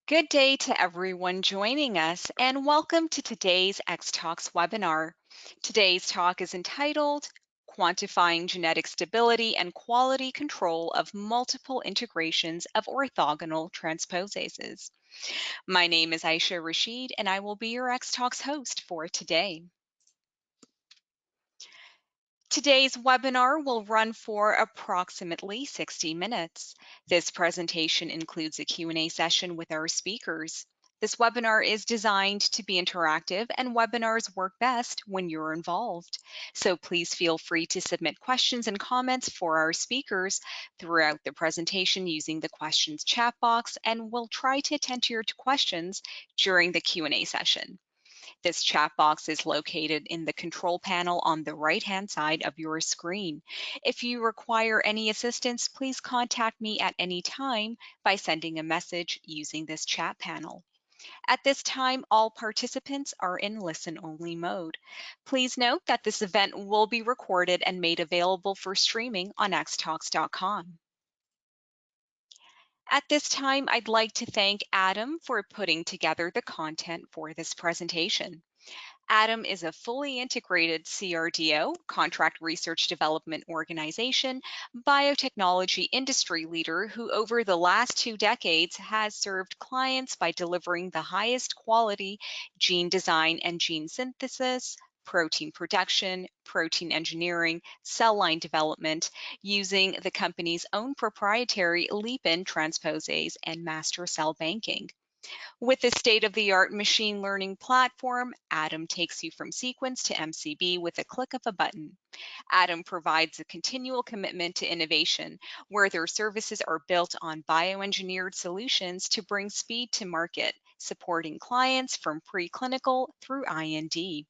Good day to everyone joining us, and welcome to today's X Talks webinar. Today's talk is entitled Quantifying Genetic Stability and Quality Control of Multiple Integrations of Orthogonal Transposases. My name is Aisha Rashid, and I will be your X Talks host for today. Today's webinar will run for approximately 60 minutes. This presentation includes a Q&A session with our speakers. This webinar is designed to be interactive, and webinars work best when you're involved. So please feel free to submit questions and comments for our speakers throughout the presentation using the questions chat box, and we'll try to attend to your questions during the Q&A session. This chat box is located in the control panel on the right-hand side of your screen. If you require any assistance, please contact me at any time by sending a message using this chat panel. At this time, all participants are in listen-only mode. Please note that this event will be recorded and made available for streaming on xtalks.com. At this time, I'd like to thank Adam for putting together the content for this presentation. Adam is a fully integrated CRDO, contract research development organization, biotechnology industry leader who over the last 2 decades has served clients by delivering the highest quality gene design and gene synthesis, protein production, protein engineering, cell line development using the company's own proprietary leap-in transposase and master cell banking. With the state-of-the-art machine learning platform, Adam takes you from sequence to MCB with a click of a button. Adam provides a continual commitment to innovation, where their services are built on bioengineered solutions to bring speed to market, supporting clients from preclinical through IND.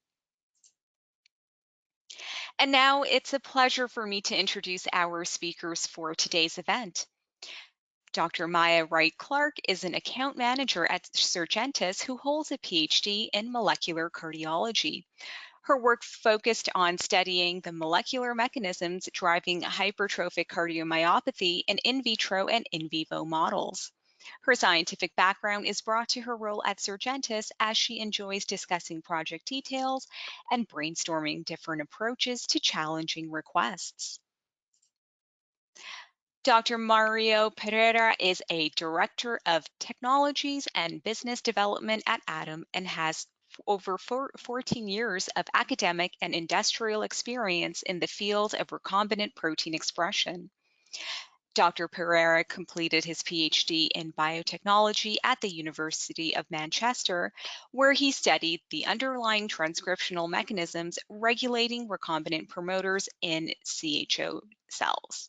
And now it's a pleasure for me to introduce our speakers for today's event. Dr. Maya Wright-Clark is an account manager at Surgentis who holds a PhD in molecular cardiology. Her work focused on studying the molecular mechanisms driving hypertrophic cardiomyopathy in vitro and in vivo models. Her scientific background is brought to her role at Surgentis as she enjoys discussing project details and brainstorming different approaches to challenging requests. Dr. Mario Pereira is a Director of Technologies and Business Development at Atom and has over 14 years of academic and industrial experience in the field of recombinant protein expression. Dr. Pereira completed his PhD in biotechnology at the University of Manchester, where he studied the underlying transcriptional mechanisms regulating recombinant promoters in CHO cells.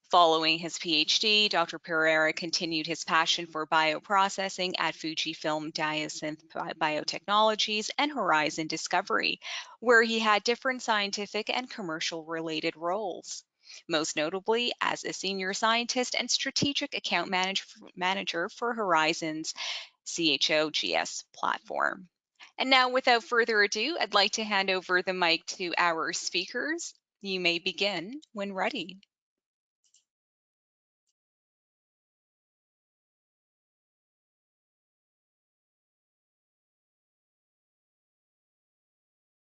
Following his PhD, Dr. Pereira continued his passion for bioprocessing at Fujifilm Diosynth Biotechnologies and Horizon Discovery, where he had different scientific and commercial related roles, most notably as a senior scientist and strategic account manager for Horizon's CHOGS platform. And now, without further ado, I'd like to hand over the mic to our speakers. You may begin when ready.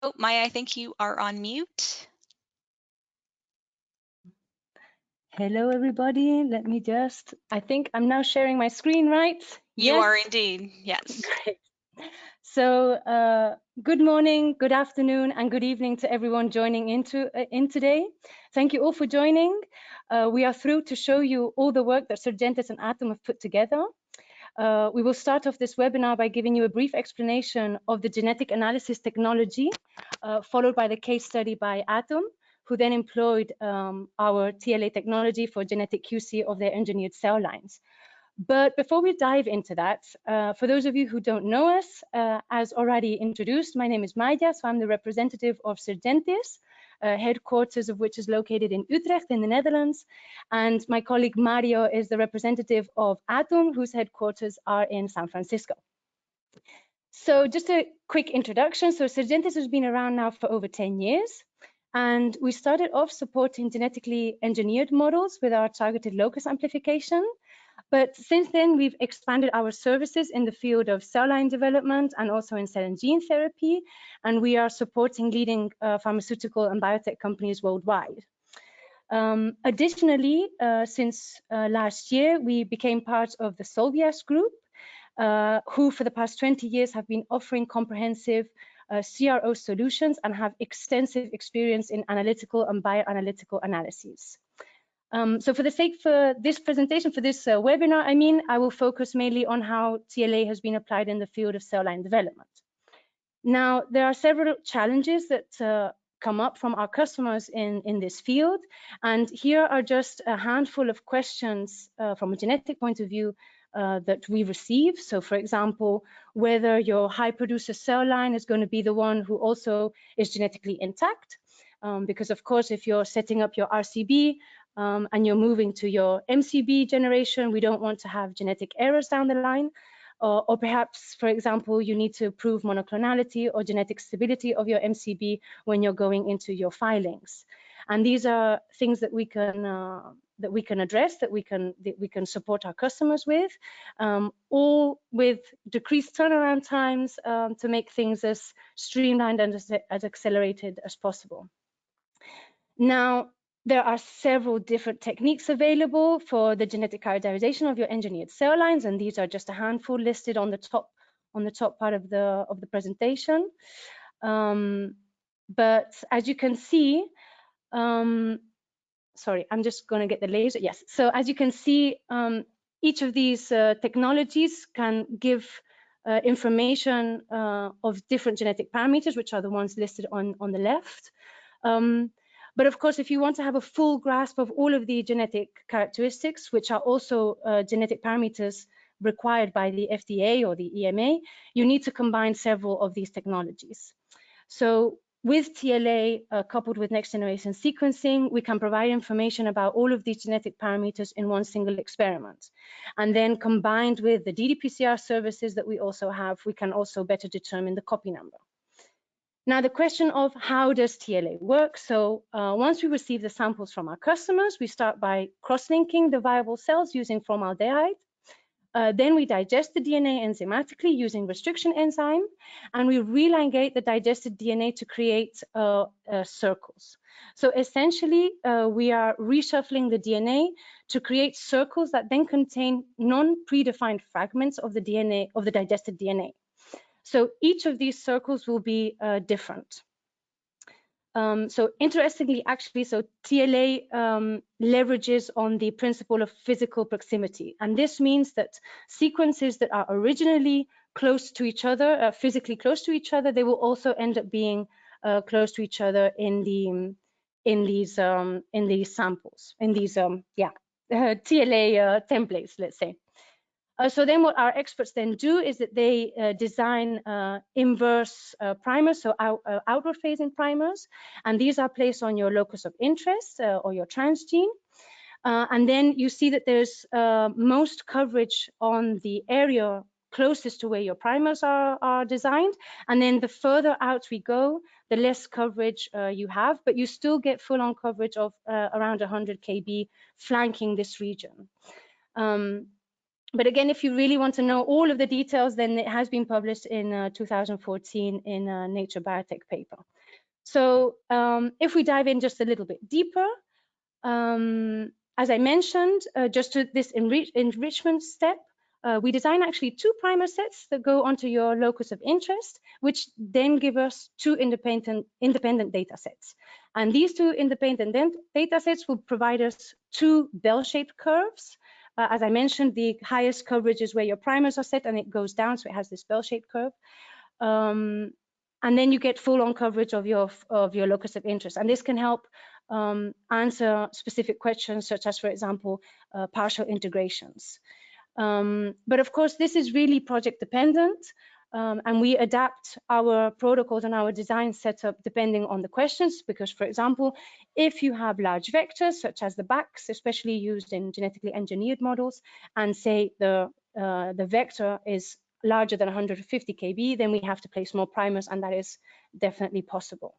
Oh, Maya, I think you are on mute. Hello, everybody. Let me just, I think I'm now sharing my screen, right? You are indeed, yes. Great. So good morning, good afternoon, and good evening to everyone joining in today. Thank you all for joining. We are thrilled to show you all the work that Surgentis and Atom have put together. We will start off this webinar by giving you a brief explanation of the genetic analysis technology, followed by the case study by Atom, who then employed our TLA technology for genetic QC of their engineered cell lines. But before we dive into that, for those of you who don't know us, as already introduced, my name is Maya, so I'm the representative of Surgentis, headquarters of which is located in Utrecht in the Netherlands. And my colleague Mario is the representative of Atom, whose headquarters are in San Francisco. So just a quick introduction. So Surgentis has been around now for over 10 years. And we started off supporting genetically engineered models with our targeted locus amplification. But since then, we've expanded our services in the field of cell line development and also in cell and gene therapy, and we are supporting leading pharmaceutical and biotech companies worldwide. Additionally, since last year, we became part of the Solvias group, who for the past 20 years have been offering comprehensive CRO solutions and have extensive experience in analytical and bioanalytical analyses. So for the sake for this presentation, for this webinar, I will focus mainly on how TLA has been applied in the field of cell line development. Now, there are several challenges that come up from our customers in this field, and here are just a handful of questions from a genetic point of view that we receive. So for example, whether your high producer cell line is going to be the one who also is genetically intact, because of course, if you're setting up your RCB and you're moving to your MCB generation, we don't want to have genetic errors down the line. Or perhaps, for example, you need to prove monoclonality or genetic stability of your MCB when you're going into your filings. And these are things that we can address, that we can support our customers with, all with decreased turnaround times to make things as streamlined and as accelerated as possible. Now, there are several different techniques available for the genetic characterization of your engineered cell lines, and these are just a handful listed on the top part of the presentation. But as you can see, sorry, I'm just going to get the laser. Yes. So as you can see, each of these technologies can give information of different genetic parameters, which are the ones listed on the left. But of course, if you want to have a full grasp of all of the genetic characteristics, which are also genetic parameters required by the FDA or the EMA, you need to combine several of these technologies. So with TLA coupled with next generation sequencing, we can provide information about all of these genetic parameters in one single experiment. And then combined with the ddPCR services that we also have, we can also better determine the copy number. Now, the question of how does TLA work? So once we receive the samples from our customers, we start by cross-linking the viable cells using formaldehyde. Then we digest the DNA enzymatically using restriction enzyme, and we religate the digested DNA to create circles. So essentially, we are reshuffling the DNA to create circles that then contain non-predefined fragments of the DNA, of the digested DNA. So each of these circles will be different. So interestingly, actually, so TLA leverages on the principle of physical proximity. And this means that sequences that are originally close to each other, physically close to each other, they will also end up being close to each other in these samples, in these TLA templates, let's say. So then what our experts then do is that they design inverse primers, so outward facing primers, and these are placed on your locus of interest or your transgene. And then you see that there's most coverage on the area closest to where your primers are designed. And then the further out we go, the less coverage you have, but you still get full on coverage of around 100 kb flanking this region. But again, if you really want to know all of the details, then it has been published in 2014 in a Nature Biotech paper. So if we dive in just a little bit deeper, as I mentioned, just to this enrichment step, we design actually two primer sets that go onto your locus of interest, which then give us two independent data sets. And these two independent data sets will provide us two bell-shaped curves. As I mentioned, the highest coverage is where your primers are set, and it goes down, so it has this bell-shaped curve. And then you get full-on coverage of your locus of interest, and this can help answer specific questions, such as, for example, partial integrations. But of course, this is really project dependent, and we adapt our protocols and our design setup depending on the questions, because, for example, if you have large vectors, such as the BACs, especially used in genetically engineered models, and say the vector is larger than 150 kb, then we have to place more primers, and that is definitely possible.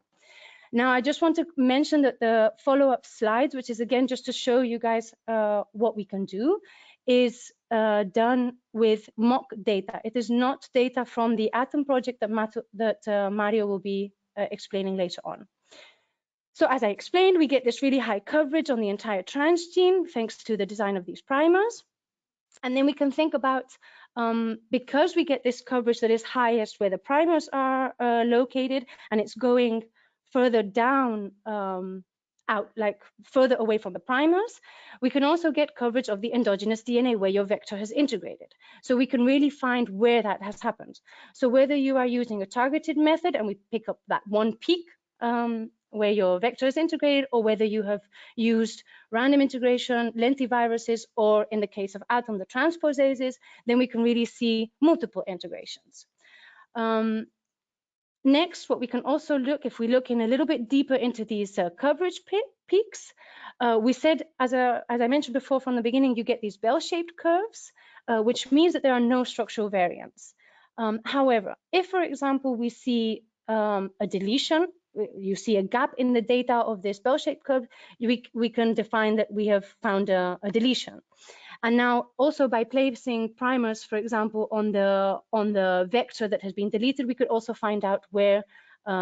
Now, I just want to mention that the follow-up slides, which is again just to show you guys what we can do, is done with mock data. It is not data from the Atom project that Mario will be explaining later on. So as I explained, we get this really high coverage on the entire transgene thanks to the design of these primers. And then we can think about, because we get this coverage that is highest where the primers are located, and it's going further down out, like further away from the primers, we can also get coverage of the endogenous DNA where your vector has integrated. So we can really find where that has happened. So whether you are using a targeted method and we pick up that one peak where your vector is integrated, or whether you have used random integration, lentiviruses, or in the case of Atom, the transposases, then we can really see multiple integrations. Next, what we can also look, if we look in a little bit deeper into these coverage peaks, we said, as I mentioned before from the beginning, you get these bell-shaped curves, which means that there are no structural variants. However, if, for example, we see a deletion, you see a gap in the data of this bell-shaped curve, we can define that we have found a deletion. And now also by placing primers, for example, on the vector that has been deleted, we could also find out where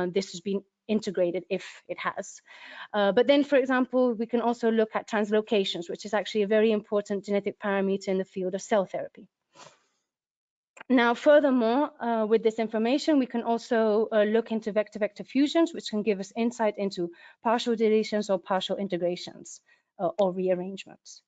this has been integrated, if it has. But then, for example, we can also look at translocations, which is actually a very important genetic parameter in the field of cell therapy. Now, furthermore, with this information, we can also look into vector-vector fusions, which can give us insight into partial deletions or partial integrations or rearrangements.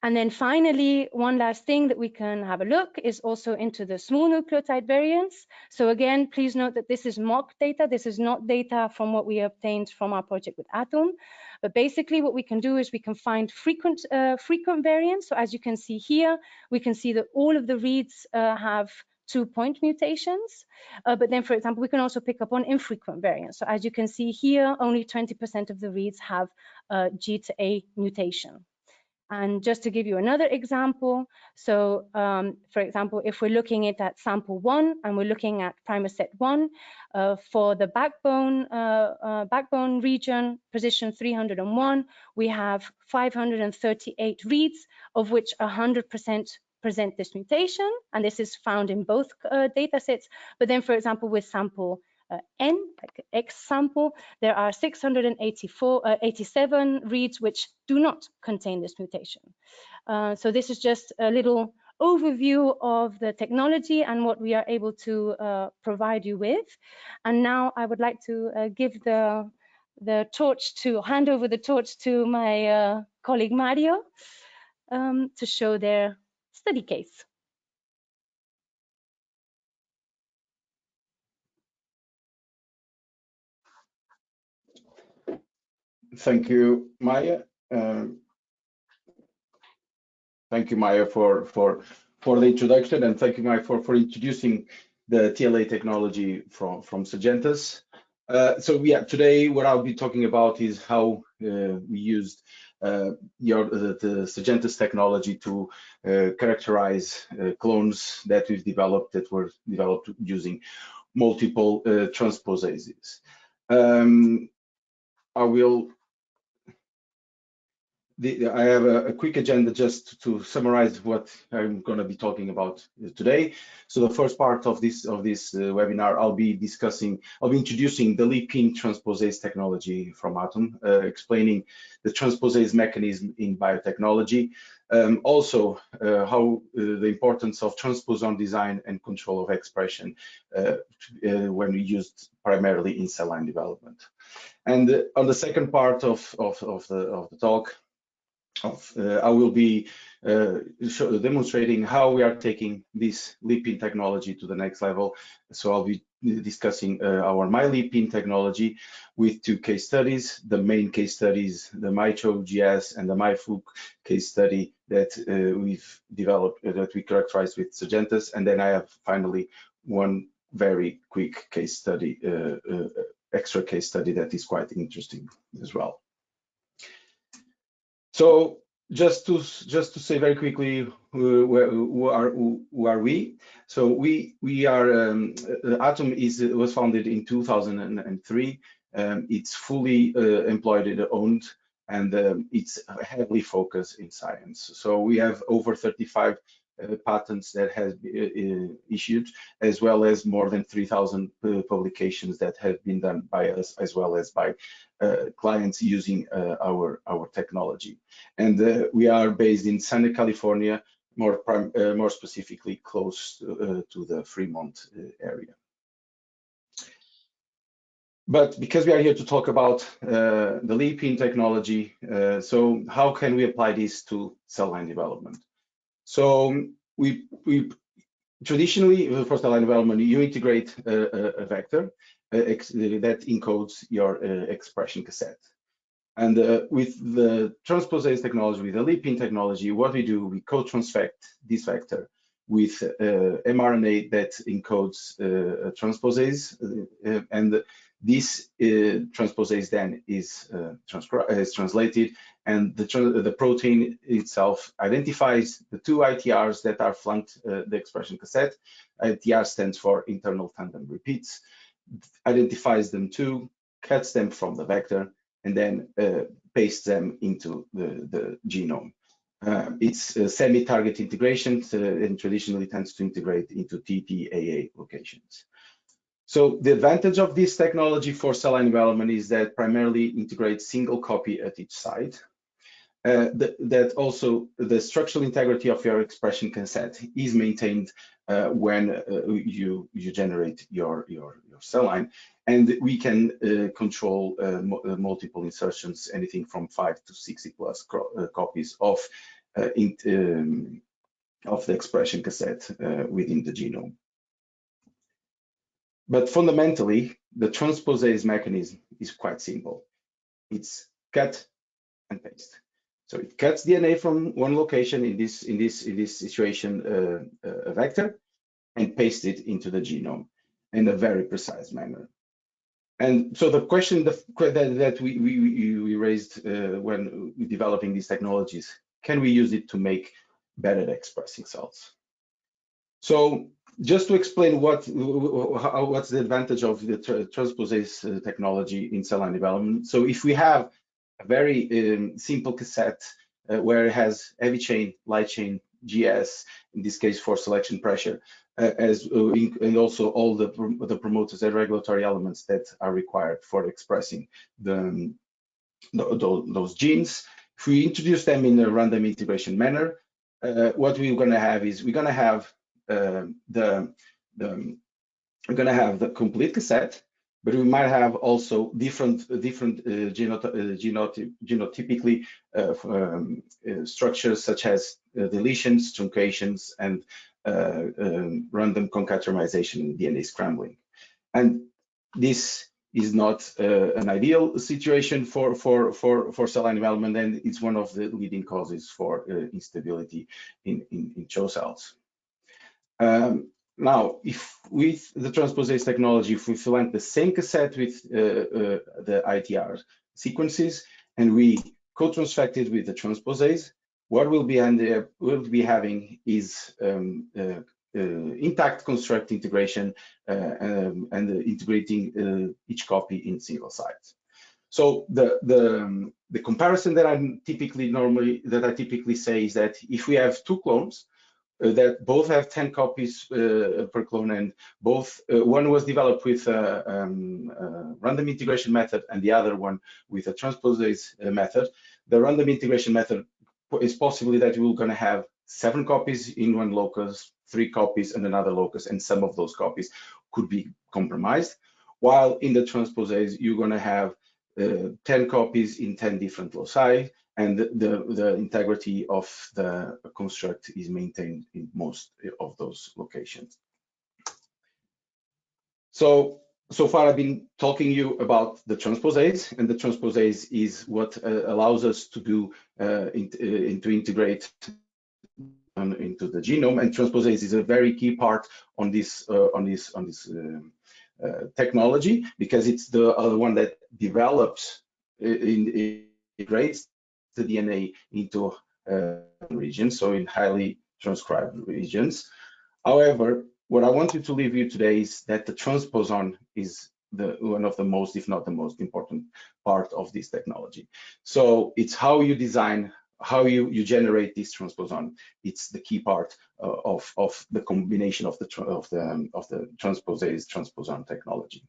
And then finally, one last thing that we can have a look is also into the small nucleotide variants. So again, please note that this is mock data. This is not data from what we obtained from our project with Atom. But basically what we can do is we can find frequent variants. So as you can see here, we can see that all of the reads have 2-point mutations. But then, for example, we can also pick up on infrequent variants. So as you can see here, only 20% of the reads have G to A mutation. And just to give you another example, so for example, if we're looking at that sample 1 and we're looking at primer set 1 for the backbone region, position 301, we have 538 reads, of which 100% present this mutation, and this is found in both data sets. But then, for example, with sample N, like X sample, there are 687 reads which do not contain this mutation. So this is just a little overview of the technology and what we are able to provide you with. And now I would like to hand over the torch to my colleague Mario to show their study case. Thank you, Maya. Thank you, Maya, for the introduction, and thank you, Maya, for introducing the TLA technology from Syngenta's. So yeah, today what I'll be talking about is how we used the Syngenta's technology to characterize clones that we've developed that were developed using multiple transposases. I have a quick agenda just to summarize what I'm going to be talking about today. So the first part of this webinar, I'll be introducing the lipin transposase technology from Atom, explaining the transposase mechanism in biotechnology, also how the importance of transposon design and control of expression when used primarily in cell line development. And on the second part of the talk, I will be demonstrating how we are taking this lipin technology to the next level. So I'll be discussing our MyLipin technology with 2 case studies, the main case studies, the MyCho-GS and the MyFluke case study that we've developed, that we characterized with Syngenta's. And then I have finally one very quick case study, extra case study that is quite interesting as well. So just to say very quickly, who are we? So we are Atom was founded in 2003. It's fully employed and owned, and it's heavily focused in science. So we have over 35 patents that have been issued, as well as more than 3,000 publications that have been done by us, as well as by clients using our technology. And we are based in Southern California, more specifically close to the Fremont area. But because we are here to talk about the leap-in technology, so how can we apply this to cell line development? So we traditionally, for cell line development, you integrate a vector that encodes your expression cassette. And with the transposase technology, with the leap-in technology, what we do, we co-transfect this vector with mRNA that encodes a transposase, and this transposase then is translated, and the protein itself identifies the two ITRs that are flunked the expression cassette. ITR stands for internal tandem repeats, identifies them too, cuts them from the vector, and then pastes them into the genome. It's a semi-target integration and traditionally tends to integrate into TTAA locations. So the advantage of this technology for cell line development is that primarily integrates single copy at each site. That also the structural integrity of your expression cassette is maintained when you generate your cell line, and we can control multiple insertions, anything from 5 to 60 plus copies of the expression cassette within the genome. But fundamentally, the transposase mechanism is quite simple. It's cut and paste. So it cuts DNA from one location, in this situation a vector, and pastes it into the genome in a very precise manner. And so the question that we raised when developing these technologies, can we use it to make better expressing cells? So just to explain what's the advantage of the transposase technology in cell line development. So if we have a very simple cassette where it has heavy chain, light chain, GS, in this case for selection pressure, and also all the promoters and regulatory elements that are required for expressing those genes. If we introduce them in a random integration manner, what we're going to have is we're going to have the complete cassette, but we might have also different genotypically structures such as deletions, truncations, and random concatenation and DNA scrambling. And this is not an ideal situation for cell line development, and it's one of the leading causes for instability in CHO cells. Now, if with the transposase technology, if we select the same cassette with the ITR sequences and we co-transfect it with the transposase, what we'll be having is intact construct integration and integrating each copy in single sites. So the comparison that I typically say is that if we have two clones that both have 10 copies per clone, and both one was developed with a random integration method and the other one with a transposase method, the random integration method is possibly that we're going to have 7 copies in one locus, 3 copies in another locus, and some of those copies could be compromised. While in the transposase, you're going to have 10 copies in 10 different loci, and the integrity of the construct is maintained in most of those locations. So far I've been talking you about the transposase, and the transposase is what allows us to do to integrate into the genome, and transposase is a very key part on this technology, because it's the one that develops integrates the DNA into regions, so in highly transcribed regions. However, what I want you to leave you today is that the transposon is one of the most, if not the most important part of this technology. So it's how you design, how you generate this transposon. It's the key part of the combination of the transposase transposon technology.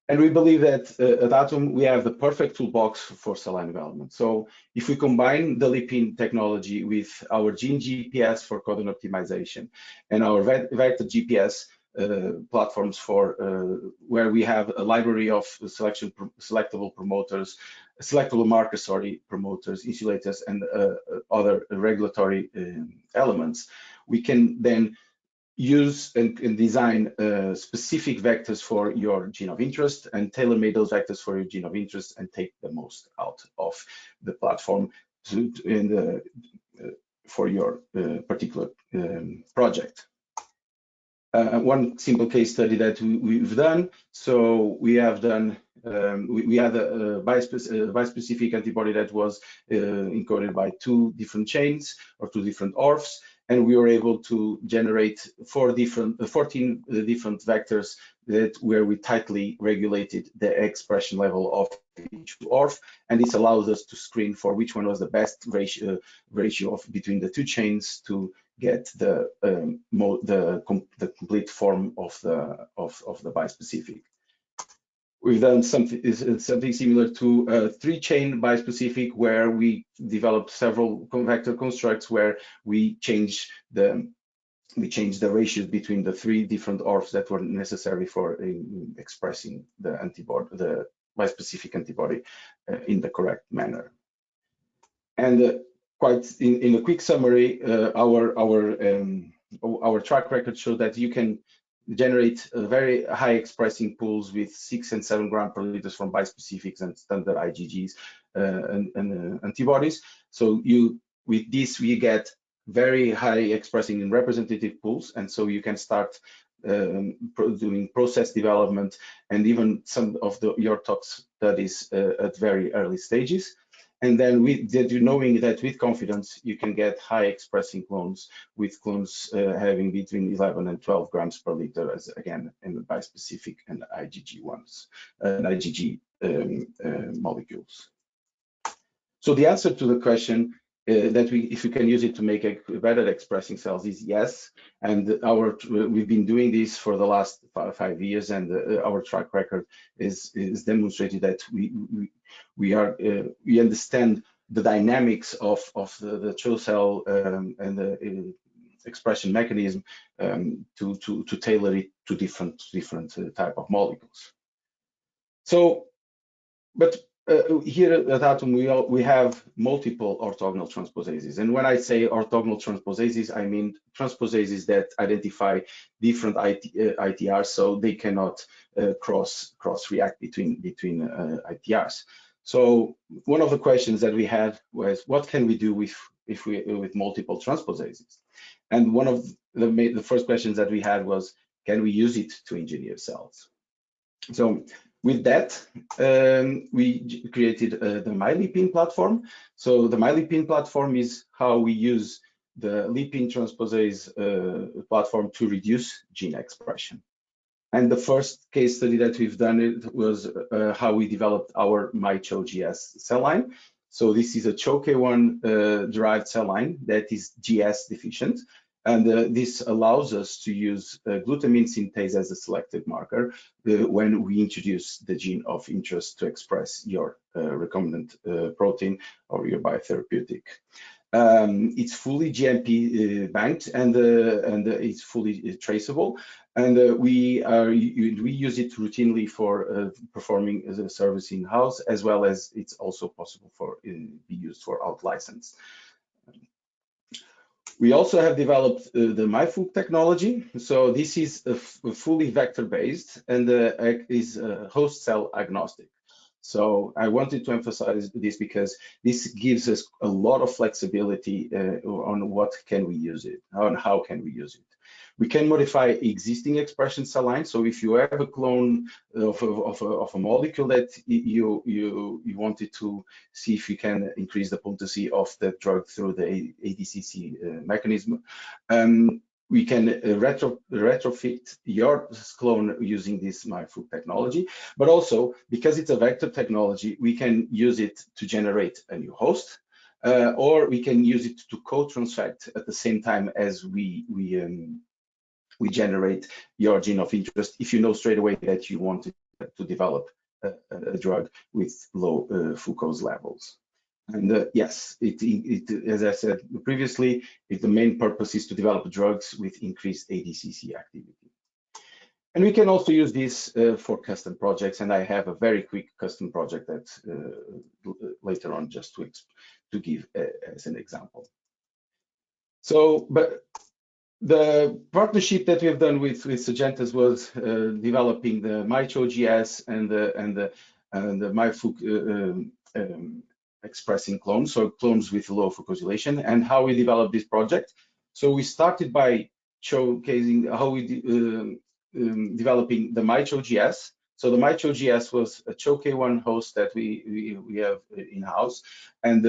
And we believe that at Atom, we have the perfect toolbox for cell line development. So if we combine the lipin technology with our gene GPS for codon optimization and our vector GPS platforms for where we have a library of selectable promoters, selectable markers, promoters, insulators, and other regulatory elements, we can then use and design specific vectors for your gene of interest and tailor-made those vectors for your gene of interest and take the most out of the platform for your particular project. One simple case study that we've done. So we have done, we had a bispecific antibody that was encoded by 2 different chains or 2 different ORFs, and we were able to generate 14 different vectors where we tightly regulated the expression level of each ORF, and this allows us to screen for which one was the best ratio between the 2 chains to get the complete form of the bispecific. We've done something similar to a 3-chain bispecific where we developed several vector constructs where we change the ratios between the 3 different ORFs that were necessary for expressing the antibody, the bispecific antibody, in the correct manner. And quite in a quick summary, our track record showed that you can generate very high expressing pools with 6 and 7 grams per liter from bispecifics and standard IgGs and antibodies. So with this, we get very high expressing in representative pools, and so you can start doing process development and even some of your tox studies at very early stages. And then knowing that with confidence, you can get high expressing clones with clones having between 11 and 12 grams per liter, as again in the bispecific and IgG ones, and IgG molecules. So the answer to the question if we can use it to make a better expressing cells is yes. And we've been doing this for the last 5 years, and our track record is demonstrated that we understand the dynamics of the CHO cell and the expression mechanism to tailor it to different type of molecules. So, but here at Atom, we have multiple orthogonal transposases. And when I say orthogonal transposases, I mean transposases that identify different ITRs, so they cannot cross-react between ITRs. So one of the questions that we had was, what can we do with multiple transposases? And one of the first questions that we had was, can we use it to engineer cells? So with that, we created the MyLipin platform. So the MyLipin platform is how we use the lipin transposase platform to reduce gene expression. And the first case study that we've done was how we developed our MyCHO-GS cell line. So this is a CHO-K1 derived cell line that is GS deficient. And this allows us to use glutamine synthase as a selective marker when we introduce the gene of interest to express your recombinant protein or your biotherapeutic. It's fully GMP banked and it's fully traceable. And we use it routinely for performing as a service in-house, as well as it's also possible for be used for out-license. We also have developed the MyFook technology. So this is fully vector-based and is host cell agnostic. So I wanted to emphasize this because this gives us a lot of flexibility on what can we use it, on how can we use it. We can modify existing expression cell lines. So if you have a clone of a molecule that you wanted to see if you can increase the potency of the drug through the ADCC mechanism, we can retrofit your clone using this MyFook technology, but also because it's a vector technology, we can use it to generate a new host, or we can use it to co-transfect at the same time as we generate your gene of interest, if you know straight away that you want to develop a drug with low Foucault's levels. And yes, as I said previously, the main purpose is to develop drugs with increased ADCC activity. And we can also use this for custom projects, and I have a very quick custom project that later on just to give as an example. So, but the partnership that we have done with Syngenta's was developing the MyChoGS and the MyFook expressing clones, so clones with low fucosylation, and how we developed this project. So we started by showcasing how we developing the MyChoGS. So the MyChoGS was a CHO-K1 host that we have in-house, and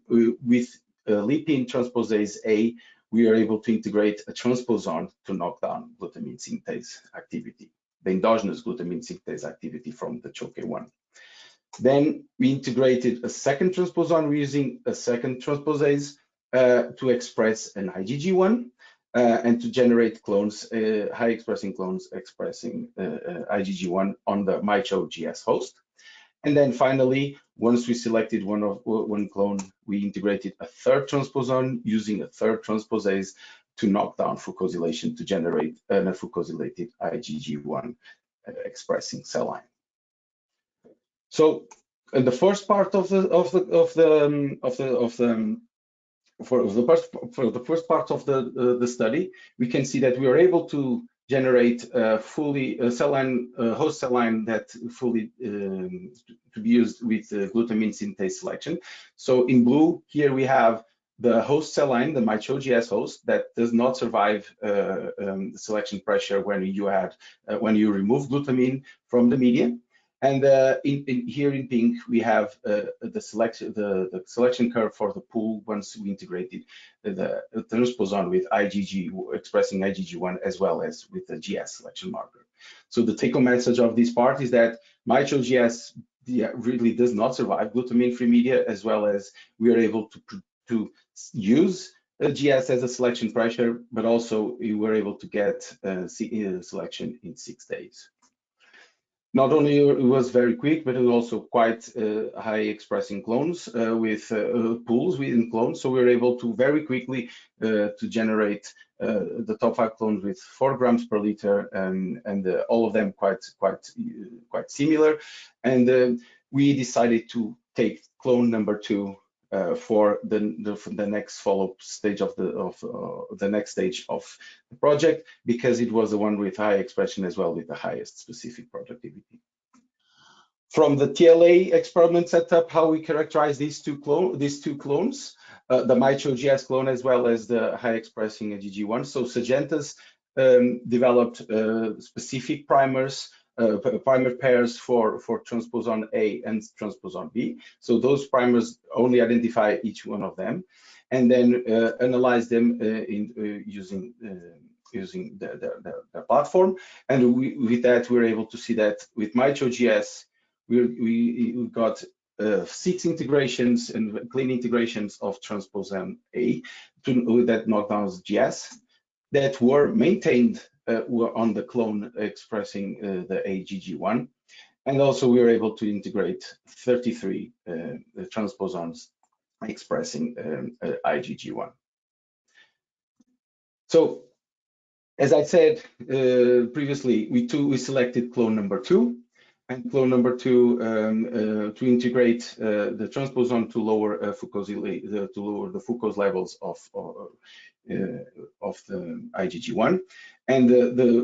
with lipin transposase A, we are able to integrate a transposon to knock down glutamine synthase activity, the endogenous glutamine synthase activity from the CHO-K1. Then we integrated a second transposon using a second transposase to express an IgG1 and to generate clones, high expressing clones expressing IgG1 on the MyChoGS host. And then finally, once we selected one clone, we integrated a third transposon using a third transposase to knock down fucosylation to generate a fucosylated IgG1 expressing cell line. So, in the first part of the first part of the study, we can see that we are able to generate fully cell line, host cell line that fully to be used with glutamine synthase selection. So in blue here we have the host cell line, the MyChoGS host that does not survive selection pressure when you remove glutamine from the media. And here in pink, we have the selection curve for the pool once we integrated the transposon with expressing IgG1 as well as with the GS selection marker. So the take-home message of this part is that MyChoGS really does not survive glutamine-free media, as well as we are able to use GS as a selection pressure, but also we were able to get selection in 6 days. Not only it was very quick, but it was also quite high expressing clones with pools within clones. So we were able to very quickly to generate the top 5 clones with 4 grams per liter, and all of them quite similar. And we decided to take clone number 2 for the next follow-up stage of the next stage of the project, because it was the one with high expression as well with the highest specific productivity. From the TLA experiment setup, how we characterize these two clones, the MyChoGS clone as well as the high expressing IgG1. So Syngenta's developed specific primers, primer pairs for transposon A and transposon B. So those primers only identify each one of them, and then analyze them using the platform. And with that, we're able to see that with MyChoGS, we got 6 integrations and clean integrations of transposon A that knockdowns GS that were maintained were on the clone expressing the IgG1, and also we were able to integrate 33 transposons expressing IgG1. So, as I said previously, we selected clone number 2, and clone number 2 to integrate the transposon to lower the Foucault's levels of the IgG1, and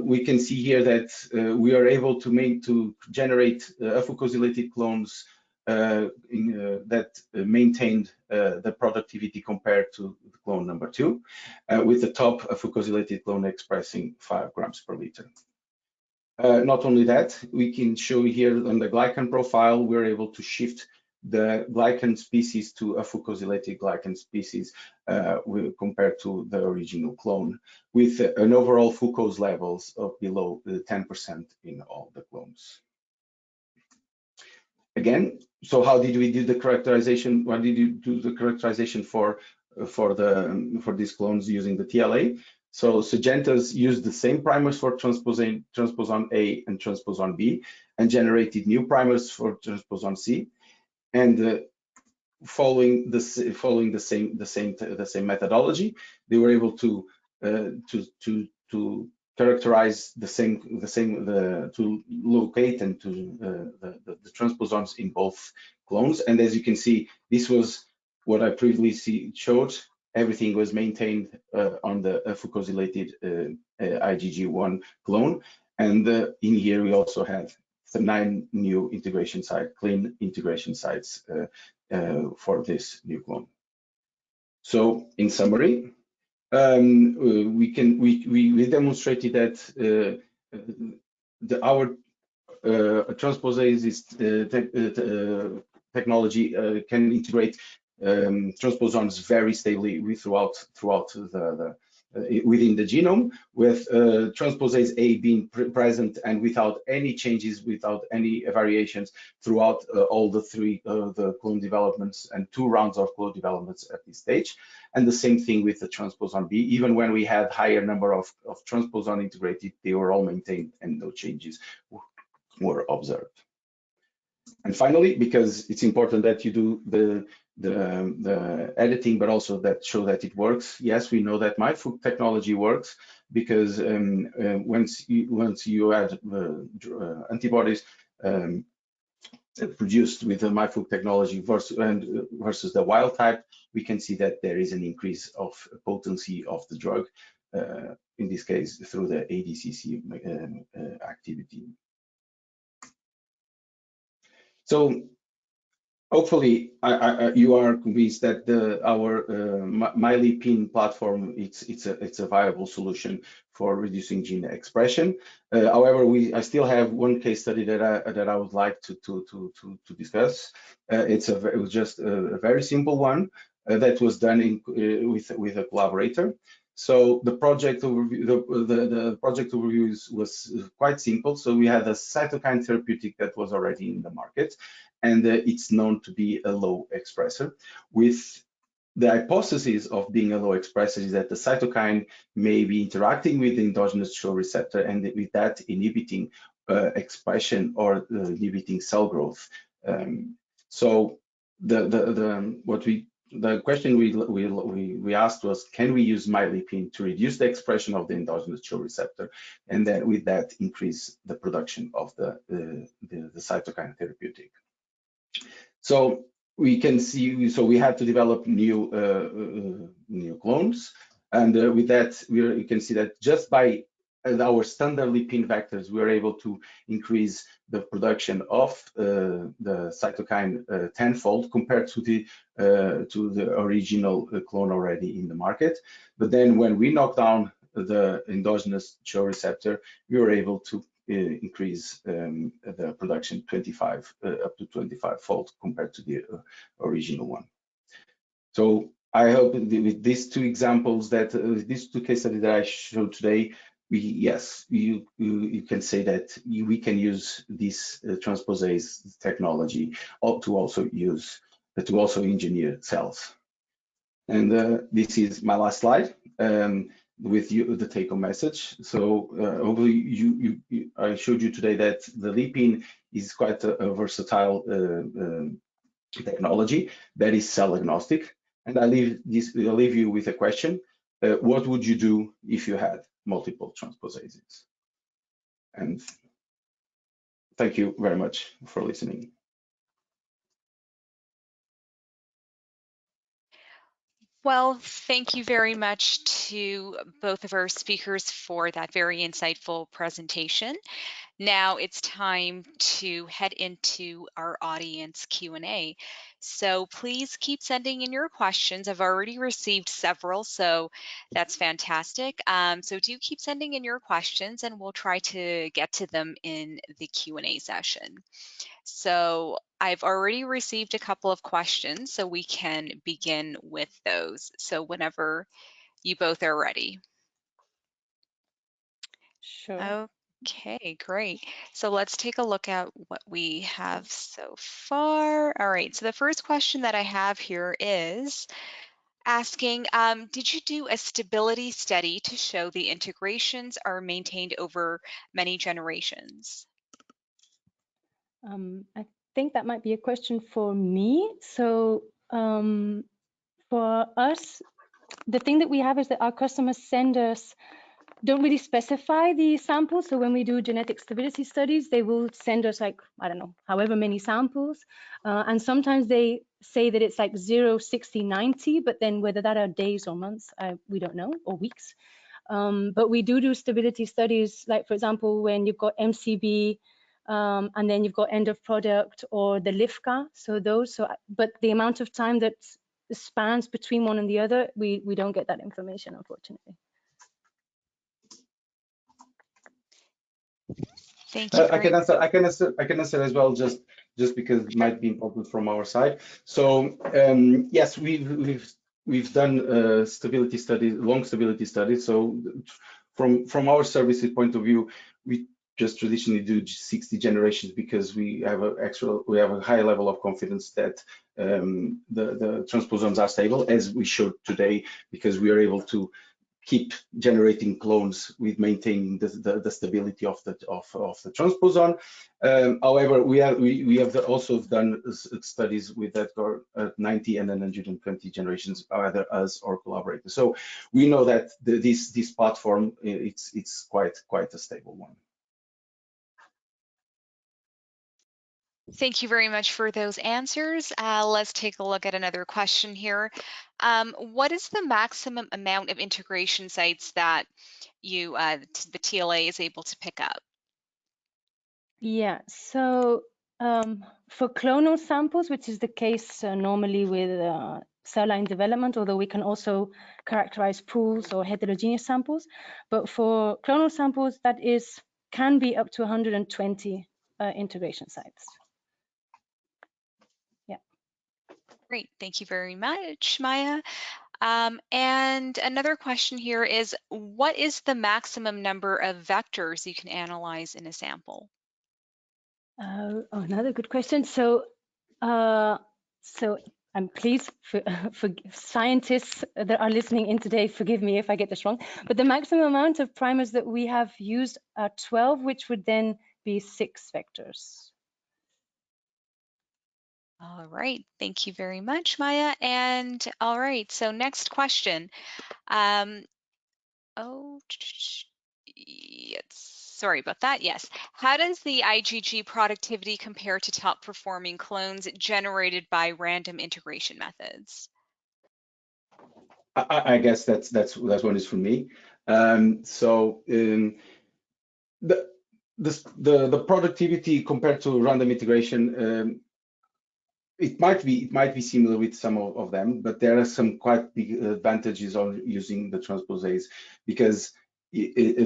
we can see here that we are able to generate fucosylated clones that maintained the productivity compared to the clone number 2, with the top fucosylated clone expressing 5 grams per liter. Not only that, we can show here on the glycan profile, we're able to shift the glycan species to a fucosylated glycan species compared to the original clone, with an overall fucose levels of below 10% in all the clones. Again, so how did we do the characterization? Why did you do the characterization for these clones using the TLA? So Syngenta's used the same primers for transposon A and transposon B, and generated new primers for transposon C, and following the same methodology, they were able to characterize to locate and the transposons in both clones. And as you can see, this was what I previously showed. Everything was maintained on the fucosylated IgG1 clone, and in here we also had the 9 new integration sites, clean integration sites for this new clone. So in summary, we demonstrated that our transposase technology can integrate transposons very stably throughout within the genome, with transposase A being present and without any changes, without any variations throughout all the 3 the clone developments and 2 rounds of clone developments at this stage. And the same thing with the transposon B. Even when we had higher number of transposon integrated, they were all maintained and no changes were observed. And finally, because it's important that you do the editing, but also that show that it works. Yes, we know that MyFuc technology works, because once you add antibodies produced with the MyFuc technology versus the wild type, we can see that there is an increase of potency of the drug, in this case through the ADCC activity. So hopefully you are convinced that our MyLipin platform it's a viable solution for reducing gene expression. However, I still have one case study that I would like to discuss. It was just a very simple one that was done with a collaborator. So the project overview, the project overview was quite simple. So we had a cytokine therapeutic that was already in the market, and it's known to be a low expressor. With the hypothesis of being a low expressor is that the cytokine may be interacting with the endogenous CHO receptor, and with that inhibiting expression or inhibiting cell growth. So the question we asked was, can we use MyLipin to reduce the expression of the endogenous CHO receptor, and then with that increase the production of the cytokine therapeutic? So we can see, so we had to develop new clones, and with that you can see that just by our standard lipin vectors, we are able to increase the production of the cytokine tenfold compared to the original clone already in the market. But then when we knock down the endogenous CHO receptor, we were able to increase the production up to 25-fold compared to the original one. So I hope with these 2 examples, that these 2 case studies that I showed today, you can say that we can use this transposase technology to also engineer cells. And this is my last slide with the take-home message. So hopefully I showed you today that the lipin is quite a versatile technology that is cell agnostic. And I'll leave you with a question. What would you do if you had multiple transposases? And thank you very much for listening. Well, thank you very much to both of our speakers for that very insightful presentation. Now it's time to head into our audience Q&A. So please keep sending in your questions. I've already received several, so that's fantastic. So do keep sending in your questions and we'll try to get to them in the Q&A session. So I've already received a couple of questions, so we can begin with those. So whenever you both are ready. Sure. Okay, great. So let's take a look at what we have so far. All right, so the first question that I have here is asking, did you do a stability study to show the integrations are maintained over many generations? I think that might be a question for me. So for us, the thing that we have is that our customers send us, don't really specify the samples. So when we do genetic stability studies, they will send us like, I don't know, however many samples. And sometimes they say that it's like 0, 60, 90, but then whether that are days or months, we don't know, or weeks. But we do stability studies, like for example, when you've got MCB, and then you've got end of product or the LIFCA. So those, but the amount of time that spans between one and the other, we don't get that information, unfortunately. Thank you I very can answer. I can answer as well, just because it might be important from our side. So yes, we've done stability studies, long stability studies. So from our services point of view, we just traditionally do 60 generations because we have a high level of confidence that the transposomes are stable, as we showed today, because we are able to keep generating clones with maintaining the stability of the transposon. However, we have also done studies with that for 90 and 120 generations, either us or collaborators. So we know that this platform, it's quite a stable one. Thank you very much for those answers. Let's take a look at another question here. What is the maximum amount of integration sites that the TLA is able to pick up? Yeah, so for clonal samples, which is the case normally with cell line development, although we can also characterize pools or heterogeneous samples, but for clonal samples, that can be up to 120 integration sites. Yeah. Great, thank you very much, Maya. And another question here is, what is the maximum number of vectors you can analyze in a sample? Another good question. So, I'm pleased for scientists that are listening in today, forgive me if I get this wrong, but the maximum amount of primers that we have used are 12, which would then be 6 vectors. All right, thank you very much, Maya. And all right, so next question. Yes, sorry about that. Yes. How does the IgG productivity compare to top performing clones generated by random integration methods? I guess that's one is for me. The productivity compared to random integration, it might be similar with some of them, but there are some quite big advantages on using the transposase, because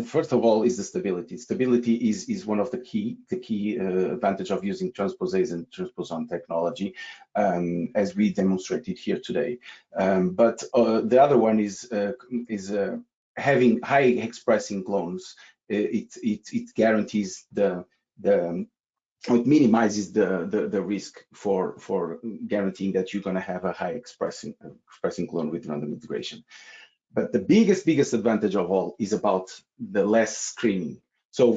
first of all is the stability. Stability is one of the key advantage of using transposase and transposon technology, as we demonstrated here today. But the other one is having high expressing clones. It guarantees it minimizes the risk for guaranteeing that you're going to have a high expressing clone with random integration. But the biggest advantage of all is about the less screening. So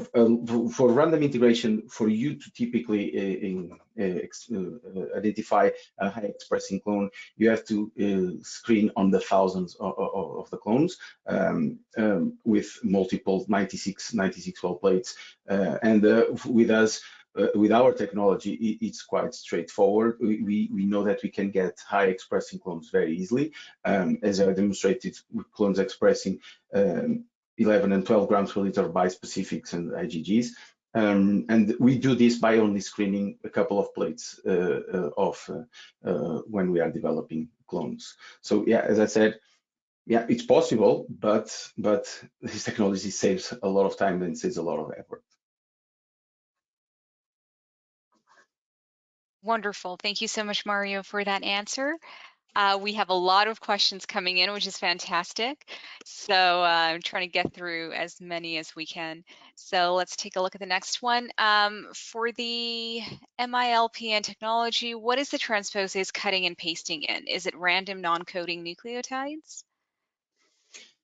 for random integration, for you to typically identify a high expressing clone, you have to screen on the thousands of the clones with multiple 96 well plates. And with us, with our technology, it's quite straightforward. We know that we can get high expressing clones very easily, as I demonstrated with clones expressing 11 and 12 grams per liter bispecifics and IgGs. And we do this by only screening a couple of plates when we are developing clones. So yeah, as I said, yeah, it's possible, but this technology saves a lot of time and saves a lot of effort. Wonderful. Thank you so much, Mario, for that answer. We have a lot of questions coming in, which is fantastic. So I'm trying to get through as many as we can. So let's take a look at the next one. For the MILPN technology, what is the transposase cutting and pasting in? Is it random non-coding nucleotides?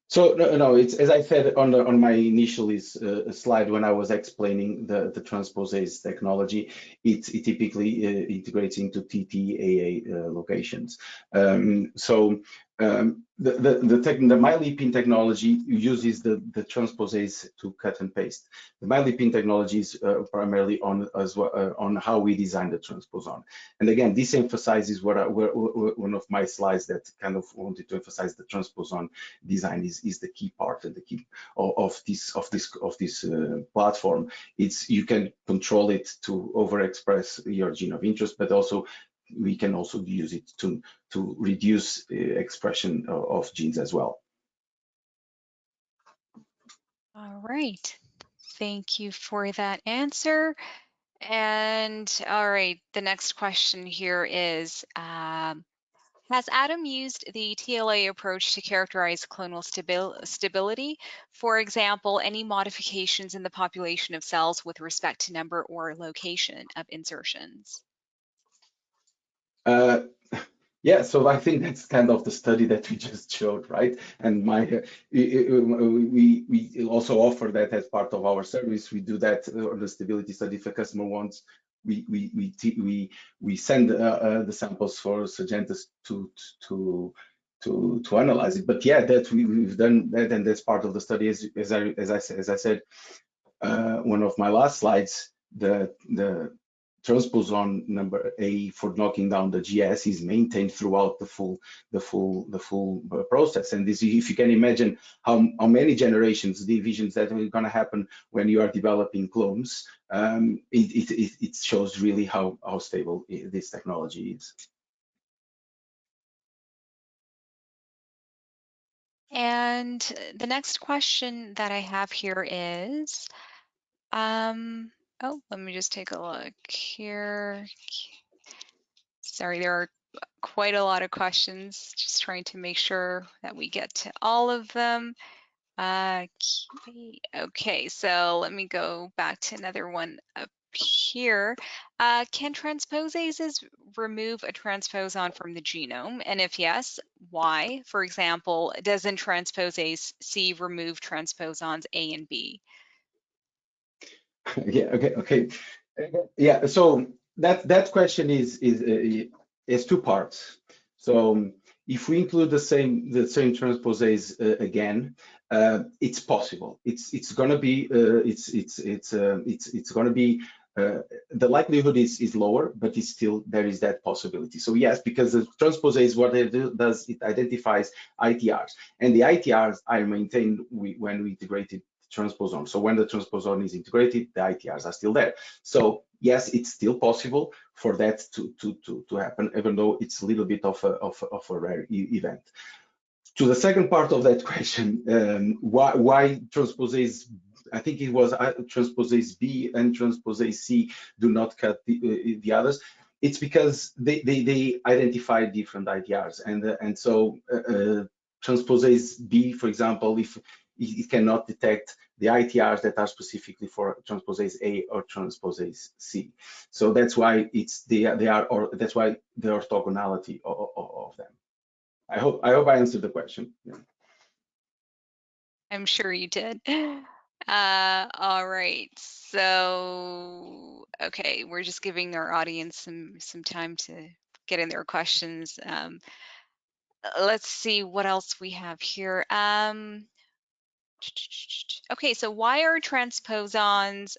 So no, it's as I said on my initial slide when I was explaining the transposase technology, it typically integrates into TTAA locations. The MyLipin technology uses the transposase to cut and paste. The MyLipin technology is primarily on how we design the transposon. And again, this emphasizes one of my slides that kind of wanted to emphasize the transposon design is the key part and the key of this platform. It's you can control it to overexpress your gene of interest, but also we can also use it to reduce expression of genes as well. All right. Thank you for that answer. And all right, the next question here is, has Adam used the TLA approach to characterize clonal stability? For example, any modifications in the population of cells with respect to number or location of insertions? Yeah, so I think that's kind of the study that we just showed, right? And we also offer that as part of our service. We do that on the stability study. If a customer wants, we send the samples for Syngenta to analyze it. But yeah, that we've done that, and that's part of the study. As I said, one of my last slides, the transposon number A for knocking down the GS is maintained throughout the full process. And this, if you can imagine how many generations, divisions that are going to happen when you are developing clones, it shows really how stable this technology is. And the next question that I have here is, oh, let me just take a look here. Sorry, there are quite a lot of questions, just trying to make sure that we get to all of them. Okay, so let me go back to another one up here. Can transposases remove a transposon from the genome? And if yes, why? For example, doesn't transposase C remove transposons A and B? Yeah, okay. Yeah, so that question is two parts. So if we include the same transposase again, it's possible. It's gonna be it's gonna be the likelihood is lower, but it's still there is that possibility. So yes, because the transposase, what it does, it identifies ITRs, and the ITRs are maintained when we integrate it transposon. So when the transposon is integrated, the ITRs are still there. So yes, it's still possible for that to happen, even though it's a little bit of a rare event. To the second part of that question, why transposase, I think it was transposase B and transposase C do not cut the others. It's because they identify different ITRs, and so transposase B, for example, if it cannot detect the ITRs that are specifically for transposase A or transposase C. So that's why that's why the orthogonality of them. I hope I answered the question. Yeah. I'm sure you did. All right. So, okay, we're just giving our audience some time to get in their questions. Let's see what else we have here. Okay, so why are transposons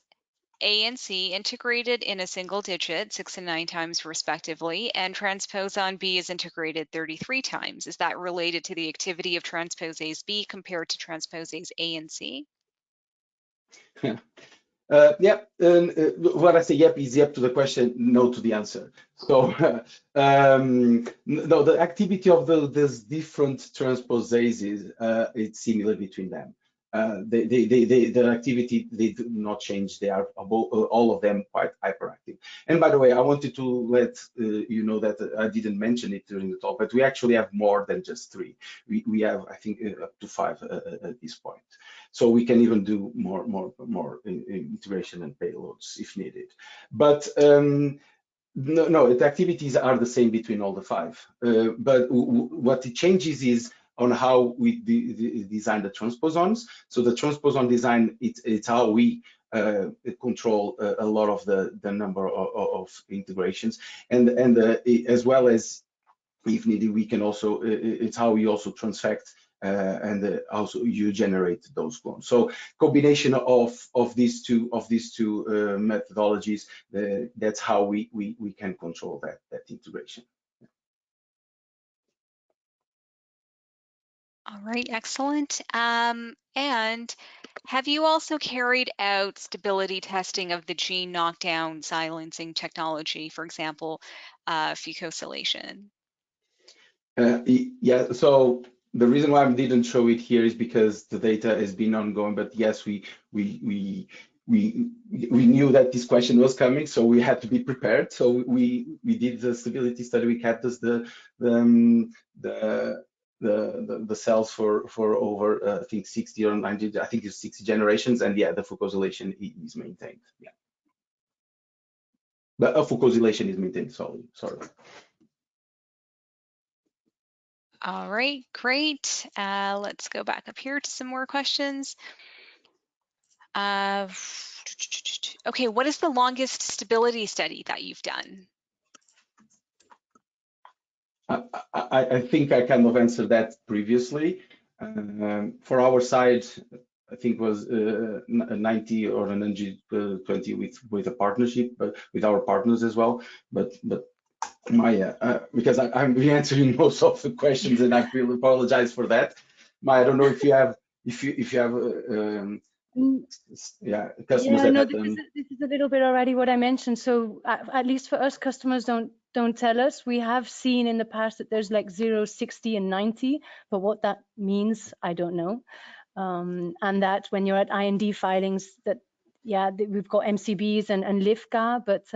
A and C integrated in a single digit, 6 and 9 times respectively, and transposon B is integrated 33 times? Is that related to the activity of transposase B compared to transposase A and C? Yep, and when I say yep is yep to the question, no to the answer. So no, the activity of these different transposases, it's similar between them. The activity, they do not change. They are all of them quite hyperactive. And by the way, I wanted to let you know that I didn't mention it during the talk, but we actually have more than just three. We have, I think, up to five at this point. So we can even do more integration and payloads if needed. But no, the activities are the same between all the five. But what it changes is on how we design the transposons. So the transposon design, it's how we control a lot of the number of integrations, and as well as if needed, we can also, it's how we also transfect and also you generate those clones. So combination of these two methodologies, that's how we can control that integration. All right, excellent. And have you also carried out stability testing of the gene knockdown silencing technology, for example, fucosylation? Yeah, so the reason why I didn't show it here is because the data has been ongoing, but yes, we knew that this question was coming, so we had to be prepared. So we did the stability study. We kept us the cells for over I think 60 or 90, I think it's 60 generations, and yeah, the fucosylation is maintained. Yeah, but fucosylation is maintained. Sorry. All right, great. Let's go back up here to some more questions. Okay, what is the longest stability study that you've done? I think I kind of answered that previously. For our side, I think was 90 or an NG20 with a partnership, but with our partners as well. But Maya, because I'm answering most of the questions, and I really apologize for that. Maya, I don't know if you have yeah, customers Yeah, that no, have this done. is a little bit already what I mentioned. So at least for us, customers don't tell us. We have seen in the past that there's like 0, 60, and 90, but what that means, I don't know. And that when you're at IND filings, that yeah, we've got MCBs and LIFCA, but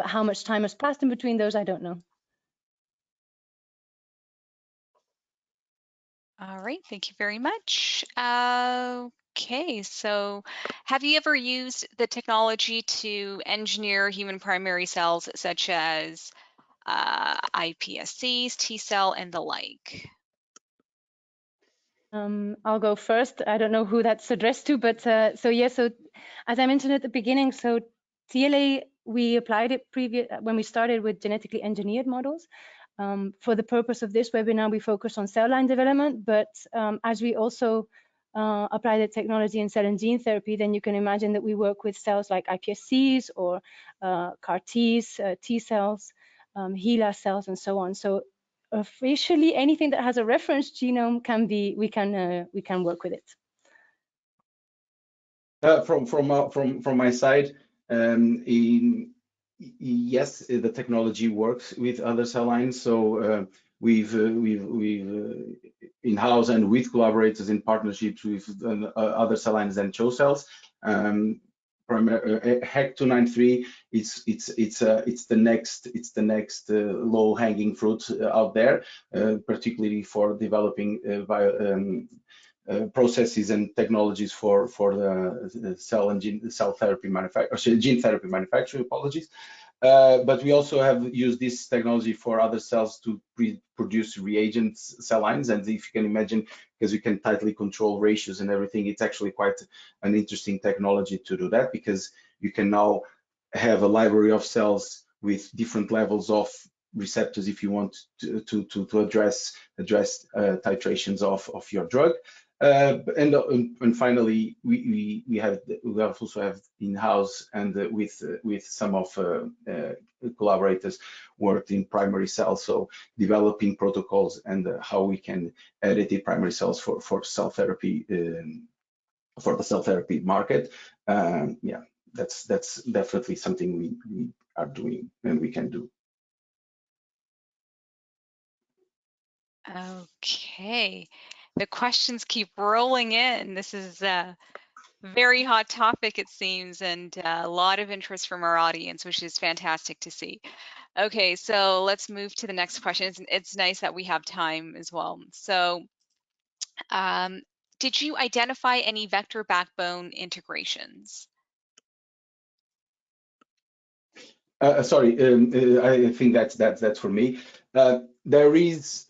how much time has passed in between those, I don't know. All right, thank you very much. Okay, so have you ever used the technology to engineer human primary cells such as iPSCs, T cell, and the like? I'll go first. I don't know who that's addressed to, but so yeah, so as I mentioned at the beginning, so TLA, we applied it when we started with genetically engineered models. For the purpose of this webinar, we focus on cell line development, but as we also apply the technology in cell and gene therapy, then you can imagine that we work with cells like iPSCs or CAR Ts, T cells, HeLa cells, and so on. So officially, anything that has a reference genome can be, we can work with it. From my side, yes, the technology works with other cell lines. So we've in-house and with collaborators in partnerships with other cell lines than CHO cells. HEC293, it's the next low-hanging fruit out there, particularly for developing processes and technologies for the cell and gene therapy manufacturing. Apologies. But we also have used this technology for other cells to produce reagents cell lines, and if you can imagine, because you can tightly control ratios and everything, it's actually quite an interesting technology to do that, because you can now have a library of cells with different levels of receptors if you want to address titrations of your drug. And finally, we also have in-house and with some of collaborators worked in primary cells, so developing protocols and how we can edit the primary cells for cell therapy for the cell therapy market. Yeah, that's definitely something we are doing and we can do. Okay, the questions keep rolling in. This is a very hot topic, it seems, and a lot of interest from our audience, which is fantastic to see. Okay, so let's move to the next question. It's nice that we have time as well. So, did you identify any vector backbone integrations? Sorry, I think that's for me. There is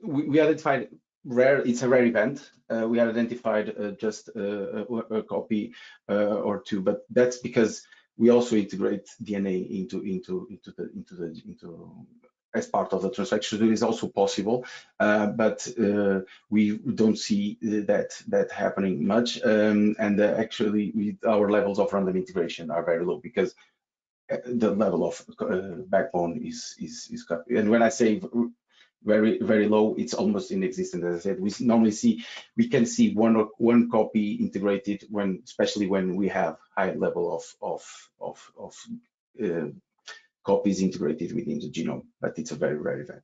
we identified rare. It's a rare event. We have identified just a copy or two, but that's because we also integrate DNA into as part of the transaction. It is also possible, but we don't see that happening much. And actually, our levels of random integration are very low because the level of backbone is and when I say very low, it's almost inexistent. As I said, we can see one copy integrated especially when we have high level of copies integrated within the genome, but it's a very rare event.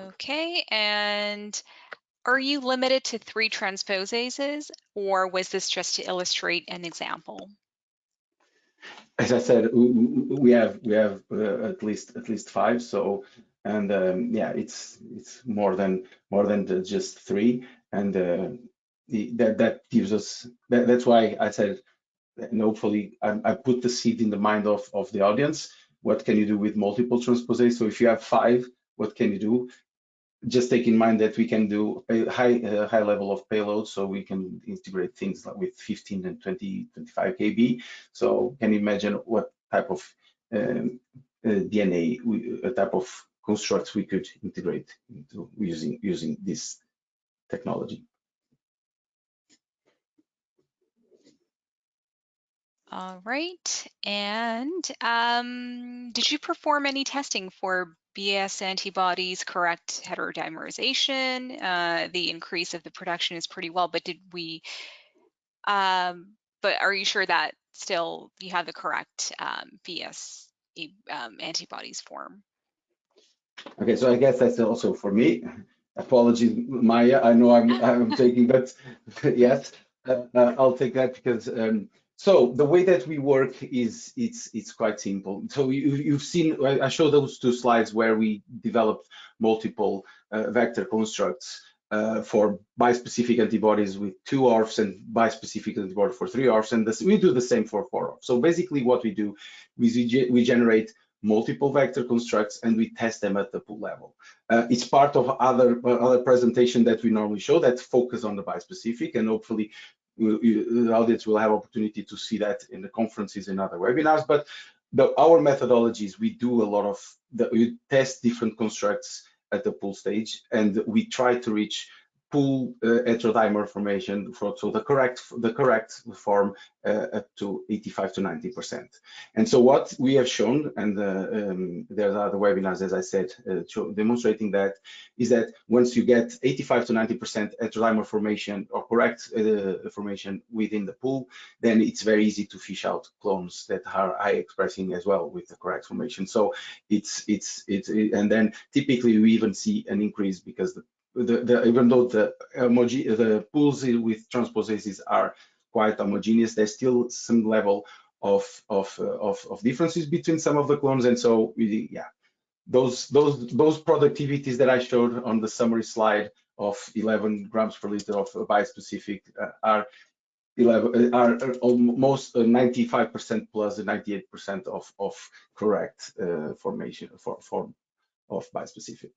Okay, and are you limited to 3 transposases, or was this just to illustrate an example? As I said, we have at least 5. So, and yeah, it's more than just 3, and that gives us that's why I said, and hopefully I put the seed in the mind of the audience. What can you do with multiple transposase? So if you have 5, what can you do? Just take in mind that we can do a high level of payload, so we can integrate things like with 15 and 20, 25 kb. So can you imagine what type of DNA, a type of constructs we could integrate into using this technology? All right, and did you perform any testing for BS antibodies, correct heterodimerization? The increase of the production is pretty well, but but are you sure that still you have the correct BS antibodies form? Okay, so I guess that's also for me. Apologies, Maya. I know I'm taking, but yes, I'll take that because so the way that we work is it's quite simple. So you've seen I showed those 2 slides where we developed multiple vector constructs for bispecific antibodies with 2 ORFs and bispecific antibody for 3 ORFs, and we do the same for 4 ORFs. So basically, what we do is we generate multiple vector constructs and we test them at the pool level. It's part of other presentation that we normally show that focus on the bispecific, and hopefully the audience will have opportunity to see that in the conferences and other webinars. But our methodologies, we do a lot of we test different constructs at the pool stage, and we try to reach pool heterodimer formation so the correct form up to 85 to 90%. And so what we have shown, and there are the webinars, as I said, demonstrating that, is that once you get 85 to 90% heterodimer formation or correct formation within the pool, then it's very easy to fish out clones that are high expressing as well with the correct formation. So and then typically we even see an increase because even though the pools with transposases are quite homogeneous, there's still some level of differences between some of the clones, and so those productivities that I showed on the summary slide of 11 grams per liter of bispecific are almost 95% plus 98% of correct formation form of bispecific.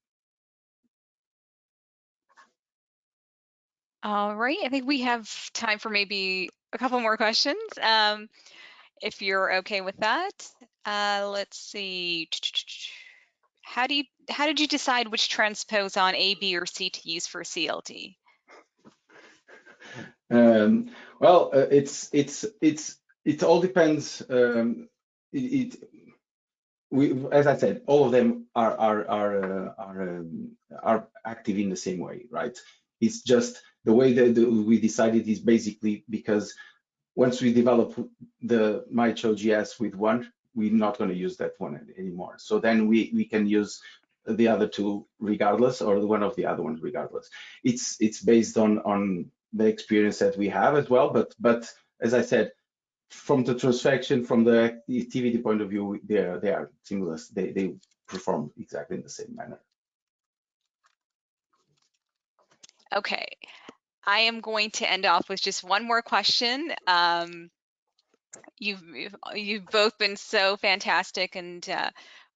All right, I think we have time for maybe a couple more questions, if you're okay with that. Let's see. How did you decide which transposon A, B, or C to use for CLT? Well, it all depends. As I said, all of them are active in the same way, right? It's just the way that we decided is basically because once we develop the MyChoGS with one, we're not going to use that one anymore. So then we can use the other two regardless, or one of the other ones regardless. It's based on the experience that we have as well. But as I said, from the transfaction, from the activity point of view, they are seamless. They perform exactly in the same manner. Okay, I am going to end off with just one more question. You've both been so fantastic and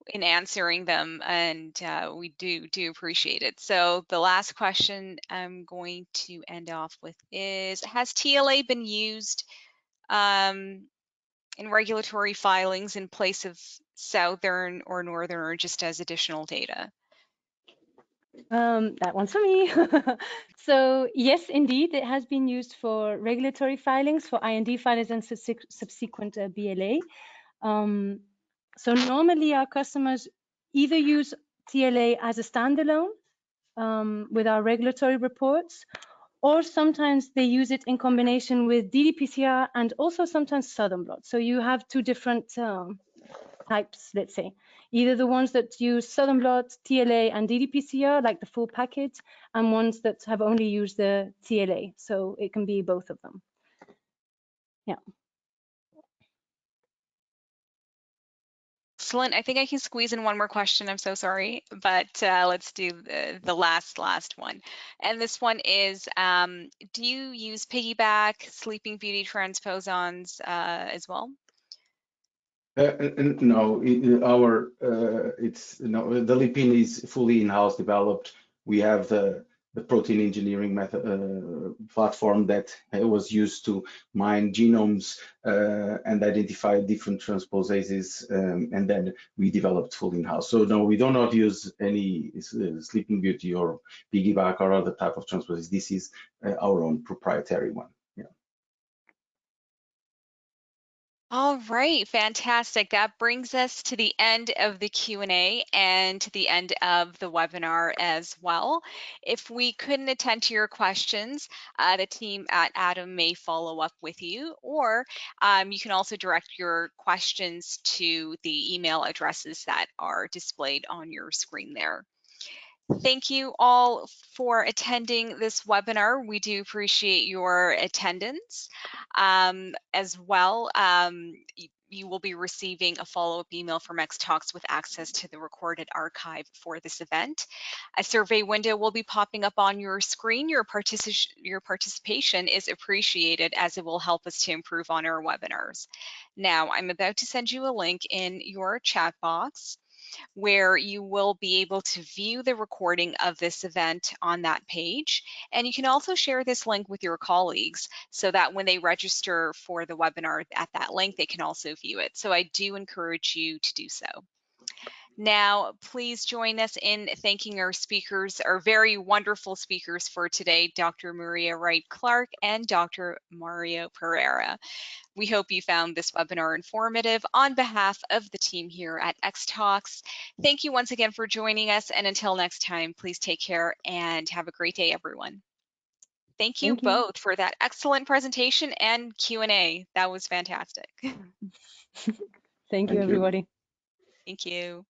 in answering them, and we do appreciate it. So the last question I'm going to end off with is: has TLA been used in regulatory filings in place of Southern or Northern, or just as additional data? That one's for me. So yes, indeed, it has been used for regulatory filings, for IND filings and subsequent BLA. So normally our customers either use TLA as a standalone with our regulatory reports, or sometimes they use it in combination with ddPCR and also sometimes Southern blot. So you have two different types, let's say, either the ones that use Southern blot, TLA, and ddPCR, like the full package, and ones that have only used the TLA. So it can be both of them. Yeah. Excellent. I think I can squeeze in one more question. I'm so sorry, but let's do the last one. And this one is, do you use piggyback, Sleeping Beauty transposons as well? No, the lipin is fully in-house developed. We have the protein engineering method platform that was used to mine genomes and identify different transposases, and then we developed fully in-house. So no, we do not use any Sleeping Beauty or piggyback or other type of transposase. This is our own proprietary one. All right, fantastic. That brings us to the end of the Q&A and to the end of the webinar as well. If we couldn't attend to your questions, the team at ADAM may follow up with you, or you can also direct your questions to the email addresses that are displayed on your screen there. Thank you all for attending this webinar. We do appreciate your attendance. As well, you will be receiving a follow-up email from XTalks with access to the recorded archive for this event. A survey window will be popping up on your screen. Your participation is appreciated, as it will help us to improve on our webinars. Now, I'm about to send you a link in your chat box where you will be able to view the recording of this event on that page. And you can also share this link with your colleagues so that when they register for the webinar at that link, they can also view it. So I do encourage you to do so. Now, please join us in thanking our speakers, our very wonderful speakers for today, Dr. Maria Wright-Clark and Dr. Mario Pereira. We hope you found this webinar informative. On behalf of the team here at XTalks, thank you once again for joining us. And until next time, please take care and have a great day, everyone. Thank you both for that excellent presentation and Q&A. That was fantastic. Thank you, everybody. Thank you.